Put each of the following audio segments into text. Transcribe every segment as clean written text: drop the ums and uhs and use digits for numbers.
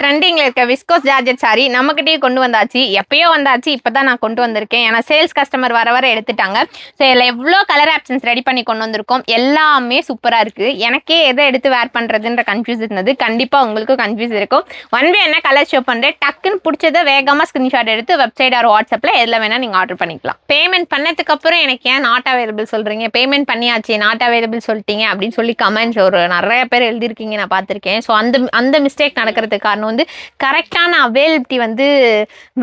ட்ரெண்டிங்ல இருக்க viscose georgette sorry நம்மகிட்டயே கொண்டு வந்தாச்சு. எப்பயோ வந்தாச்சு, இப்பதான் நான் கொண்டு வந்திருக்கேன். ஏன்னா சேல்ஸ் கஸ்டமர் வர வர எடுத்துட்டாங்க. ஸோ இதில் எவ்வளோ கலர் ஆப்ஷன்ஸ் ரெடி பண்ணி கொண்டு வந்திருக்கோம். எல்லாமே சூப்பராக இருக்குது. எனக்கே எதை எடுத்து வேர் பண்ணுறதுன்ற கன்ஃபியூஸ் இருந்தது. கண்டிப்பாக உங்களுக்கும் கன்ஃபியூஸ் இருக்கும். ஒன் வே என்ன கலர் ஷோ பண்ணுறேன், டக்குன்னு பிடிச்சதை வேகமாக ஸ்க்ரீன்ஷாட் எடுத்து வெப்சைட் ஆர் வாட்ஸ்அப்பில் எதில் வேணால் நீங்கள் ஆர்டர் பண்ணிக்கலாம். பேமெண்ட் பண்ணதுக்கப்புறம் எனக்கு ஏன் நாட் அவைலபிள் சொல்கிறீங்க, பேமெண்ட் பண்ணியாச்சு நாட் அவைலபிள் சொல்லிட்டீங்க அப்படின்னு சொல்லி கமெண்ட்ஸ் நிறைய பேர் எழுதியிருக்கீங்க, நான் பார்த்துருக்கேன். ஸோ அந்த மிஸ்டேக் நடக்கிறதுக்கு காரணம் வந்து கரெக்டான அவைலபிலிட்டி வந்து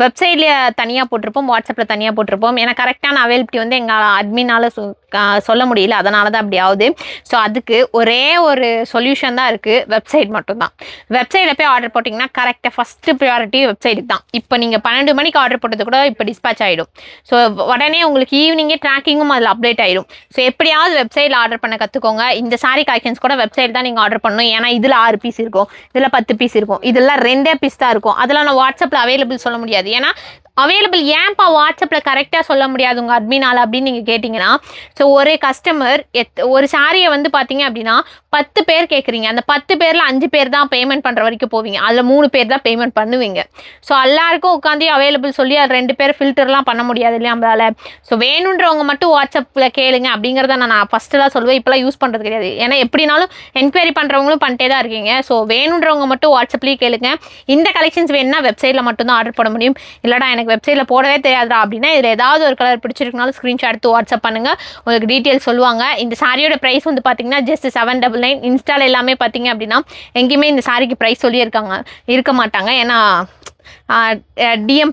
வெப்சைட்லேயே தனியாக போட்டிருப்போம், வாட்ஸ்அப்பில் தனியாக போட்டிருப்போம். ஏன்னா கரெக்டான அவைலபிலிட்டி வந்து எங்கள் அட்மினால் சொல்ல முடியல, அதனால தான் அப்படி ஆகுது. ஸோ அதுக்கு ஒரே ஒரு சொல்யூஷன் தான் இருக்குது, வெப்சைட் மட்டும்தான். வெப்சைட்டில் போய் ஆர்டர் போட்டிங்கன்னா கரெக்டாக ஃபஸ்ட்டு ப்ரியாரிட்டி வெப்சைட்டுக்கு தான். இப்போ நீங்கள் 12 மணிக்கு ஆர்டர் போட்டது கூட இப்போ டிஸ்பேச் ஆகிடும். ஸோ உடனே உங்களுக்கு ஈவினிங்கே ட்ராக்கிங்கும் அதில் அப்டேட் ஆகிடும். ஸோ எப்படியாவது வெப்சைட்டில் ஆர்டர் பண்ண கற்றுக்கோங்க. இந்த சாரி கலெக்ஷன்ஸ் கூட வெப்சைட் தான் நீங்கள் ஆர்டர் பண்ணணும். ஏன்னா இதில் 6 பீஸ் இருக்கும், இதில் 10 பீஸ் இருக்கும், இதெல்லாம் 2 பீஸ் தான் இருக்கும். அதெல்லாம் நான் வாட்ஸ்அப்பில் அவைலபிள் சொல்ல முடியாது. ஏன்னா அவைலபிள் ஏன்ப்பா வாட்ஸ்அப்பில் கரெக்டாக சொல்ல முடியாது உங்கள் அட்மினால் அப்படின்னு நீங்கள் கேட்டிங்கன்னா, ஸோ ஒரு கஸ்டமர் ஒரு சாரியை வந்து பார்த்தீங்க அப்படின்னா 10 பேர் கேட்குறீங்க. அந்த 10 பேரில் 5 பேர் தான் பேமெண்ட் பண்ணுற வரைக்கும் போவீங்க, அதில் 3 பேர் தான் பேமெண்ட் பண்ணுவீங்க. ஸோ எல்லாருக்கும் உட்காந்து அவைலபிள் சொல்லி அது 2 பேர் ஃபில்டர்லாம் பண்ண முடியாது இல்லையா நம்மளால். ஸோ வேணுன்றவங்க மட்டும் வாட்ஸ்அப்பில் கேளுங்க அப்படிங்கிறத நான் ஃபஸ்ட்டுலாம் சொல்லுவேன். இப்போலாம் யூஸ் பண்ணுறது கிடையாது. ஏன்னா எப்படினாலும் என்கொயரி பண்ணுறவங்களும் பண்ணிட்டே தான் இருக்கீங்க. ஸோ வேணுன்றவங்க மட்டும் வாட்ஸ்அப்லேயே கேளுங்க. இந்த கலெக்ஷன்ஸ் வேணுன்னா வெப்சைட்டில் மட்டும்தான் ஆர்டர் பண்ண முடியும். இல்லைடா எனக்கு வெப்சைட்டில் போடவே தெரியாதா அப்படின்னா இதில் ஏதாவது ஒரு கலர் பிடிச்சிருக்குனாலும் ஸ்க்ரீன்ஷாட் எடுத்து வாட்ஸ்அப் பண்ணுங்கள், உங்களுக்கு டீட்டெயில் சொல்லுவாங்க. இந்த சாரியோட ப்ரைஸ் வந்து பார்த்தீங்கன்னா ஜஸ்ட் 799. இன்ஸ்டால் எல்லாமே பார்த்தீங்க அப்படின்னா எங்கேயுமே இந்த சாரிக்கு ப்ரைஸ் இருக்க மாட்டாங்க. ஏன்னா டிஎம்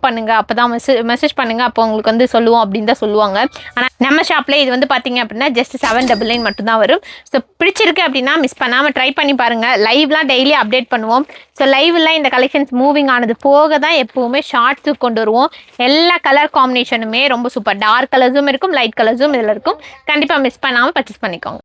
பண்ணுங்க, அப்போ தான் மெசேஜ் பண்ணுங்க, அப்போ உங்களுக்கு வந்து சொல்லுவோம் அப்படின்னு தான் சொல்லுவாங்க. ஆனால் நம்ம ஷாப்பில் இது வந்து பார்த்தீங்க அப்படின்னா ஜஸ்ட் 799 மட்டும்தான் வரும். ஸோ பிடிச்சிருக்கு அப்படின்னா மிஸ் பண்ணாமல் ட்ரை பண்ணி பாருங்கள். லைவ்லாம் டெய்லி அப்டேட் பண்ணுவோம். ஸோ லைவ்ல இந்த கலெக்ஷன்ஸ் மூவிங் ஆனது போக தான் எப்போவுமே ஷார்ட்ஸுக்கு கொண்டு வருவோம். எல்லா கலர் காம்பினேஷனுமே ரொம்ப சூப்பர். டார்க் கலர்ஸும் இருக்கும், லைட் கலர்ஸும் இதில் இருக்கும். கண்டிப்பாக மிஸ் பண்ணாமல் பர்ச்சேஸ் பண்ணிக்கோங்க.